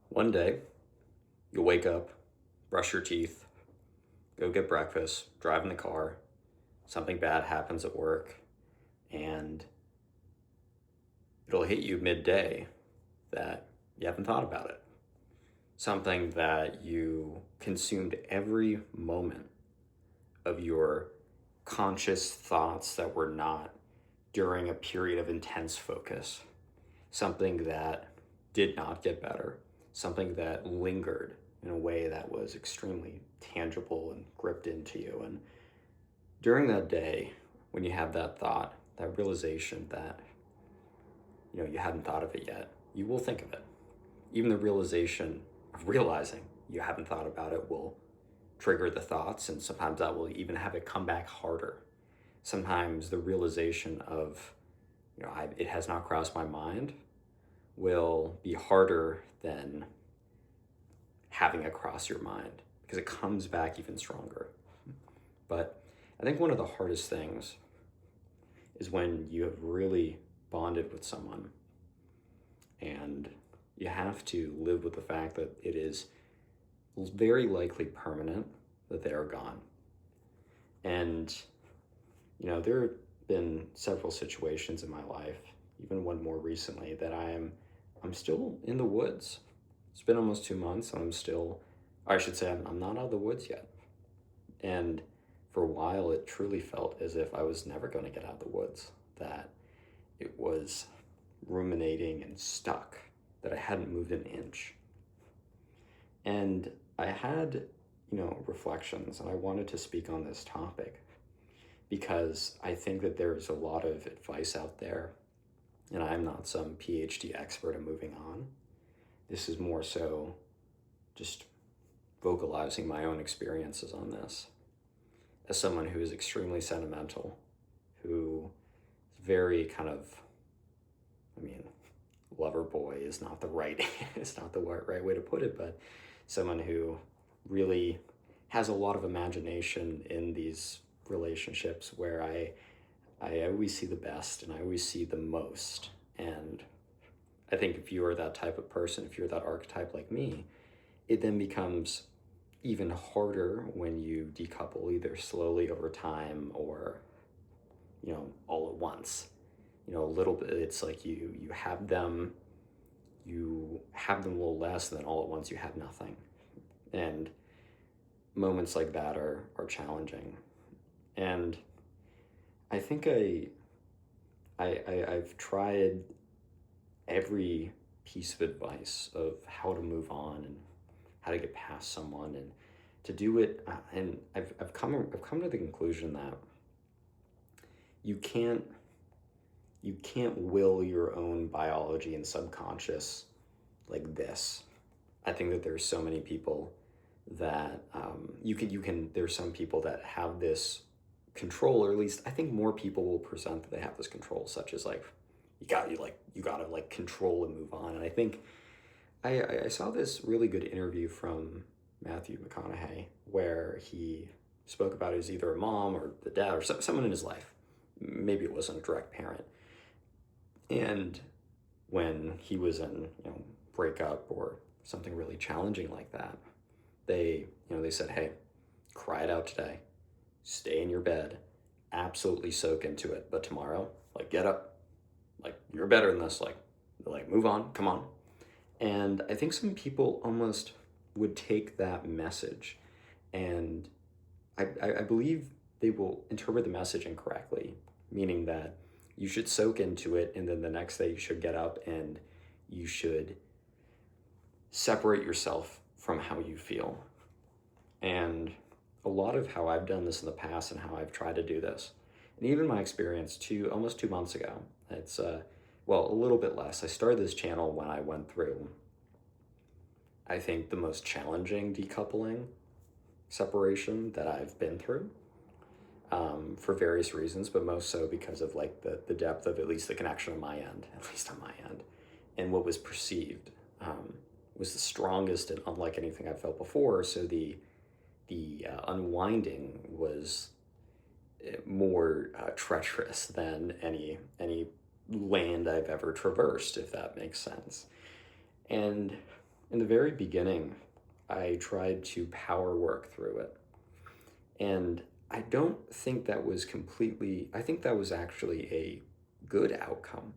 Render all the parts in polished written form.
One day, you'll wake up, brush your teeth, go get breakfast, drive in the car, something bad happens at work, and it'll hit you midday that you haven't thought about it. Something that you consumed every moment of your conscious thoughts that were not during a period of intense focus. Something that did not get better. Something that lingered in a way that was extremely tangible and gripped into you. And during that day, when you have that thought, that realization that you hadn't thought of it yet, you will think of it. Even the realization of realizing you haven't thought about it will trigger the thoughts, and sometimes that will even have it come back harder. Sometimes the realization of, it has not crossed my mind will be harder than having it cross your mind because it comes back even stronger. But I think one of the hardest things is when you have really bonded with someone and you have to live with the fact that it is very likely permanent that they are gone. And, there have been several situations in my life, even one more recently, that I'm still in the woods. It's been almost 2 months and I'm not out of the woods yet. And for a while, it truly felt as if I was never going to get out of the woods, that it was ruminating and stuck, that I hadn't moved an inch. And I had, reflections, and I wanted to speak on this topic because I think that there's a lot of advice out there, and I'm not some PhD expert in moving on. This is more so just vocalizing my own experiences on this. As someone who is extremely sentimental, who is very kind of, lover boy is not the right, it's not the right way to put it, but someone who really has a lot of imagination in these relationships where I always see the best and I always see the most. And I think if you are that type of person, if you're that archetype like me, it then becomes even harder when you decouple either slowly over time or, all at once. A little bit, it's like you have them a little less, and then all at once you have nothing. And moments like that are challenging. And I think I've tried every piece of advice of how to move on and how to get past someone and to do it. And I've come to the conclusion that you can't will your own biology and subconscious like this. I think that there's so many people that there's some people that have this control, or at least I think more people will present that they have this control, such as like you gotta like control and move on. And I think I saw this really good interview from Matthew McConaughey where he spoke about it as either a mom or the dad or someone in his life. Maybe it wasn't a direct parent. And when he was in, breakup or something really challenging like that, they said, hey, cry it out today, stay in your bed, absolutely soak into it. But tomorrow, like, get up, like, you're better than this, like move on, come on. And I think some people almost would take that message, and I believe they will interpret the message incorrectly, meaning that you should soak into it, and then the next day you should get up and you should separate yourself from how you feel. And a lot of how I've done this in the past and how I've tried to do this, and even my experience almost 2 months ago, it's a little bit less. I started this channel when I went through, I think, the most challenging decoupling separation that I've been through, for various reasons, but most so because of like the depth of at least the connection on my end, and what was perceived was the strongest and unlike anything I've felt before. So the unwinding was more treacherous than any land I've ever traversed, if that makes sense. And In the very beginning, I tried to power work through it. And I don't think that was completely, I think that was actually a good outcome.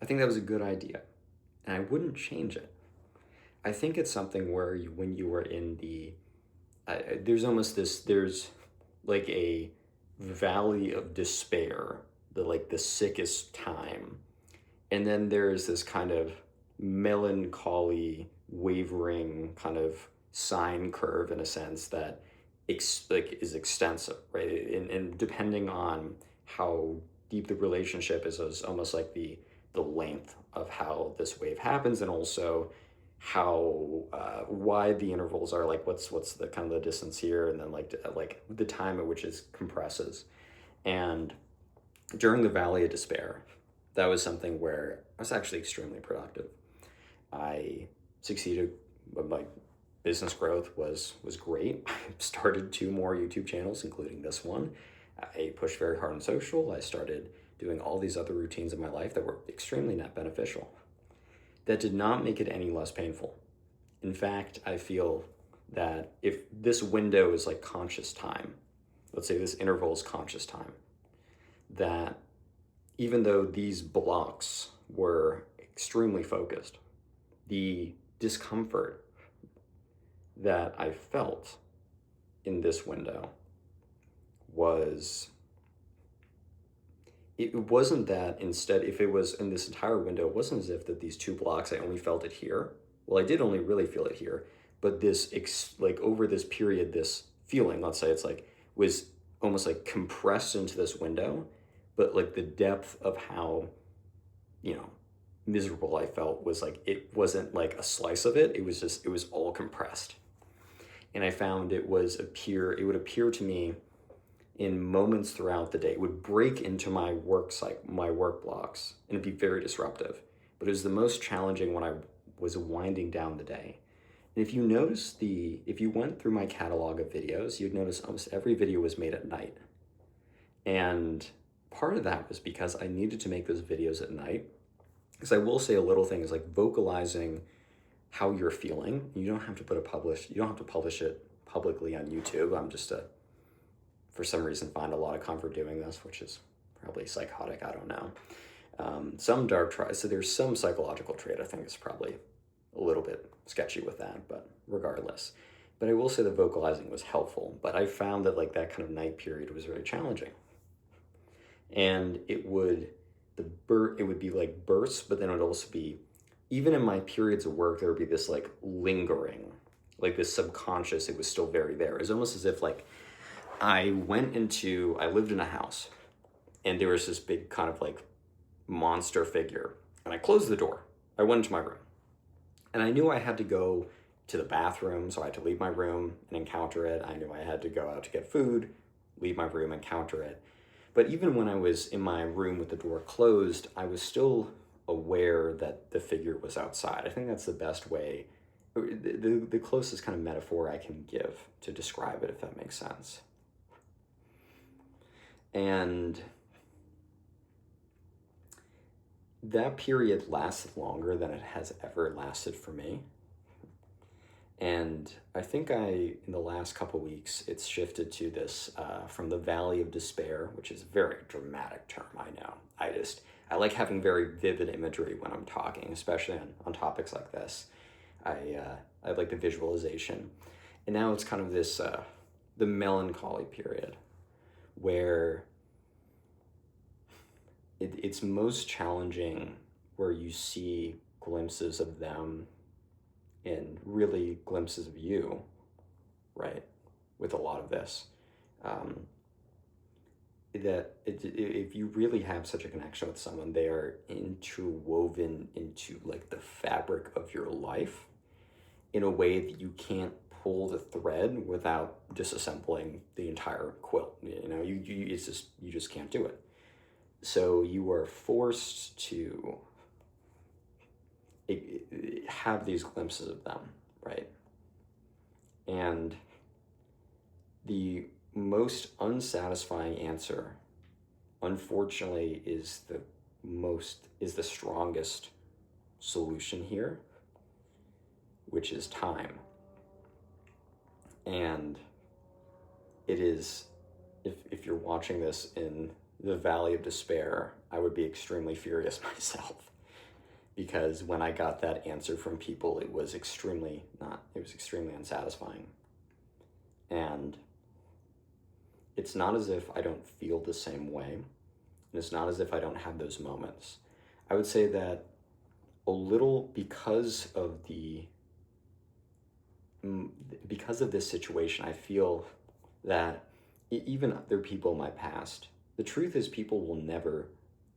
I think that was a good idea. And I wouldn't change it. I think it's something where you, when you were in the, there's almost this, there's like a valley of despair, the like the sickest time. And then there's this kind of melancholy, wavering kind of sine curve in a sense that like is extensive, right? And depending on how deep the relationship is almost like the length of how this wave happens, and also how wide the intervals are, like what's the kind of the distance here, and then like the time at which it compresses. And during the Valley of Despair, that was something where I was actually extremely productive. I succeeded. My business growth was great. I started 2 more YouTube channels, including this one. I pushed very hard on social. I started doing all these other routines in my life that were extremely net beneficial. That did not make it any less painful. In fact, I feel that if this window is like conscious time, let's say this interval is conscious time, that even though these blocks were extremely focused, the discomfort that I felt in this window was, it wasn't that, instead, if it was in this entire window, it wasn't as if that these 2 blocks, I only felt it here. Well, I did only really feel it here, but this, like over this period, this feeling, let's say it's like, was almost like compressed into this window, but like the depth of how, you know, miserable I felt was like, it wasn't like a slice of it. It was just, it was all compressed. And I found it would appear to me in moments throughout the day. It would break into my work cycle, my work blocks, and it'd be very disruptive. But it was the most challenging when I was winding down the day. And if you went through my catalog of videos, you'd notice almost every video was made at night. And part of that was because I needed to make those videos at night. Because I will say a little thing is like vocalizing how you're feeling. You don't have to publish it publicly on YouTube. I'm just for some reason find a lot of comfort doing this, which is probably psychotic, I don't know. Some dark tries, so there's some psychological trait I think is probably a little bit sketchy with that, but regardless. But I will say the vocalizing was helpful, but I found that like that kind of night period was very challenging. And it would be like bursts, but then it would also be, even in my periods of work, there would be this like lingering, like this subconscious, it was still very there. It was almost as if like I lived in a house, and there was this big kind of like monster figure, and I closed the door. I went into my room, and I knew I had to go to the bathroom, so I had to leave my room and encounter it. I knew I had to go out to get food, leave my room, encounter it. But even when I was in my room with the door closed, I was still aware that the figure was outside. I think that's the best way, the closest kind of metaphor I can give to describe it, if that makes sense. And that period lasted longer than it has ever lasted for me. And I think in the last couple weeks, it's shifted to this, from the Valley of Despair, which is a very dramatic term, I know. I like having very vivid imagery when I'm talking, especially on topics like this. I like the visualization. And now it's kind of this, the melancholy period, where it's most challenging, where you see glimpses of them and really glimpses of you, right? With a lot of this, if you really have such a connection with someone, they are interwoven into like the fabric of your life in a way that you can't pull the thread without disassembling the entire quilt. You know, you just can't do it. So you are forced to have these glimpses of them, right? And the most unsatisfying answer, unfortunately, is the strongest solution here. which is time. And it is, if you're watching this in the valley of despair, I would be extremely furious myself, because when I got that answer from people, it was extremely unsatisfying. And it's not as if I don't feel the same way, and it's not as if I don't have those moments. I would say that a little, because of this situation, I feel that even other people in my past, the truth is people will never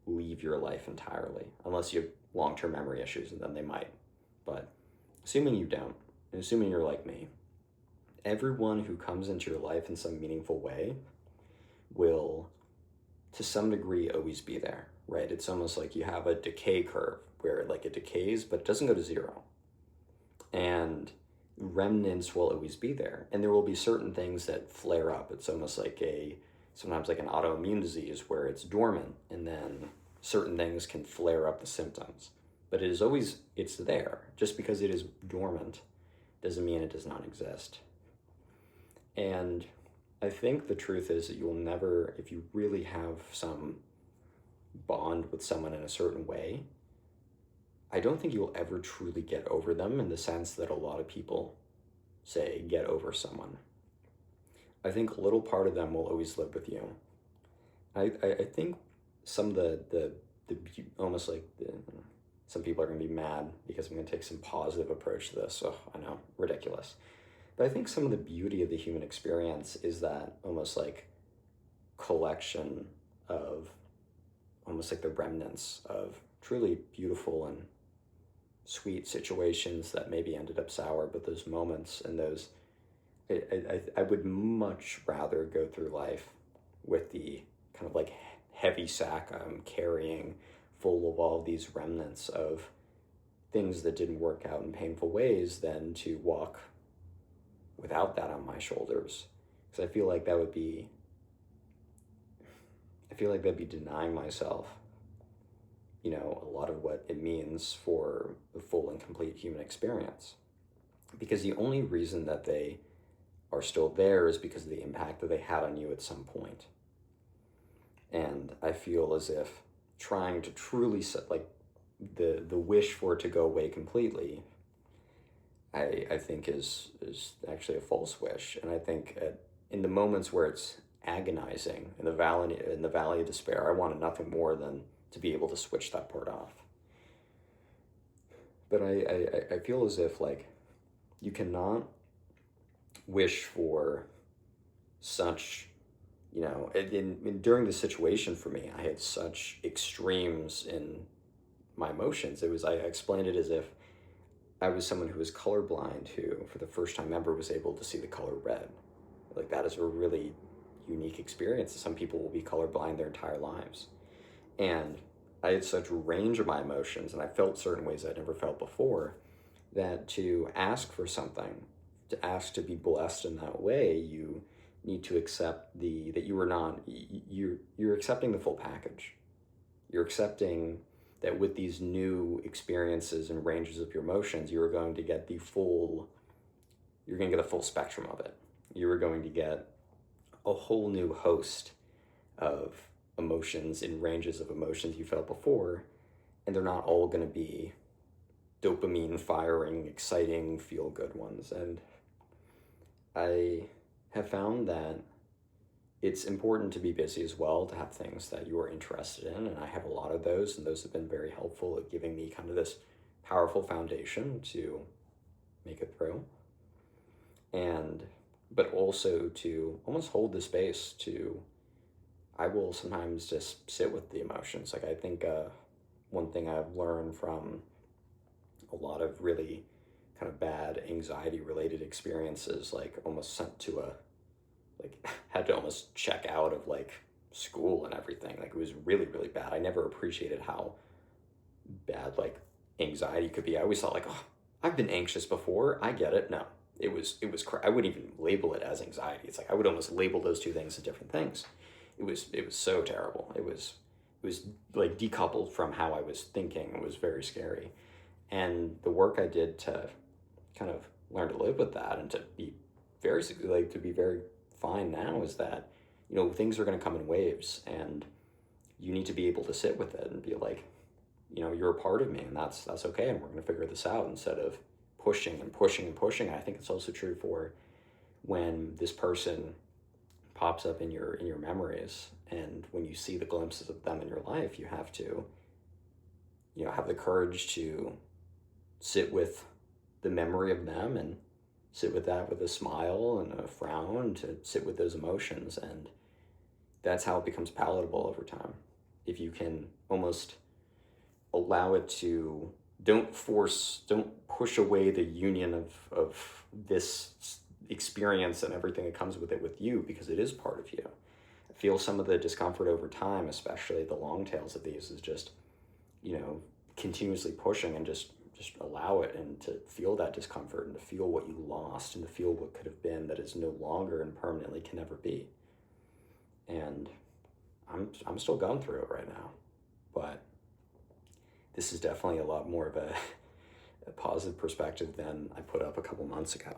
leave your life entirely, unless you have long-term memory issues, and then they might. But assuming you don't, and assuming you're like me, everyone who comes into your life in some meaningful way will, to some degree, always be there, right? It's almost like you have a decay curve where like it decays, but it doesn't go to zero. And remnants will always be there. And there will be certain things that flare up. It's almost like sometimes like an autoimmune disease where it's dormant, and then certain things can flare up the symptoms. But it's there. Just because it is dormant doesn't mean it does not exist. And I think the truth is that you'll never, if you really have some bond with someone in a certain way, I don't think you'll ever truly get over them in the sense that a lot of people say get over someone. I think a little part of them will always live with you. I think some of the almost like some people are going to be mad because I'm going to take some positive approach to this. So I know, ridiculous. But I think some of the beauty of the human experience is that almost like collection of almost like the remnants of truly beautiful and sweet situations that maybe ended up sour, but those moments and those, I would much rather go through life with the kind of like heavy sack I'm carrying full of all these remnants of things that didn't work out in painful ways than to walk without that on my shoulders. Because I feel like that'd be denying myself, a lot of what it means for the full and complete human experience. Because the only reason that they are still there is because of the impact that they had on you at some point. And I feel as if trying to truly set, like, the wish for it to go away completely, I think is actually a false wish. And I think in the moments where it's agonizing, in the valley of despair, I wanted nothing more than to be able to switch that part off. But I feel as if, like, you cannot wish for such, during the situation for me, I had such extremes in my emotions. I explained it as if I was someone who was colorblind, who for the first time ever was able to see the color red. Like, that is a really unique experience. Some people will be colorblind their entire lives. And I had such range of my emotions, and I felt certain ways I'd never felt before, that to ask for something, to ask to be blessed in that way, you need to accept that you're accepting the full package. You're accepting that with these new experiences and ranges of your emotions, you're going to get the full spectrum of it. You're going to get a whole new host of emotions and ranges of emotions you felt before, and they're not all going to be dopamine firing, exciting, feel-good ones. And I have found that it's important to be busy as well, to have things that you are interested in, and I have a lot of those, and those have been very helpful at giving me kind of this powerful foundation to make it through. But also to almost hold the space to, I will sometimes just sit with the emotions. Like, I think one thing I've learned from a lot of really kind of bad anxiety-related experiences, like almost sent to had to almost check out of like school and everything. Like, it was really, really bad. I never appreciated how bad like anxiety could be. I always thought like, oh, I've been anxious before. I get it. No, it was I wouldn't even label it as anxiety. It's like I would almost label those two things as different things. It was so terrible. It was like decoupled from how I was thinking. It was very scary. And the work I did to kind of learn to live with that and to be very, like, to be very fine now is that, you know, things are going to come in waves, and you need to be able to sit with it and be like, you know, you're a part of me, and that's okay, and we're going to figure this out, instead of pushing and pushing and pushing. I think it's also true for when this person pops up in your memories, and when you see the glimpses of them in your life, you have to, you know, have the courage to sit with the memory of them, and sit with that with a smile and a frown, to sit with those emotions. And that's how it becomes palatable over time. If you can almost allow it to, don't push away the union of this experience and everything that comes with it with you, because it is part of you. I feel some of the discomfort over time, especially the long tails of these, is just, you know, continuously pushing, and just allow it, and to feel that discomfort, and to feel what you lost, and to feel what could have been that is no longer and permanently can never be. And I'm still going through it right now, but this is definitely a lot more of a positive perspective than I put up a couple months ago.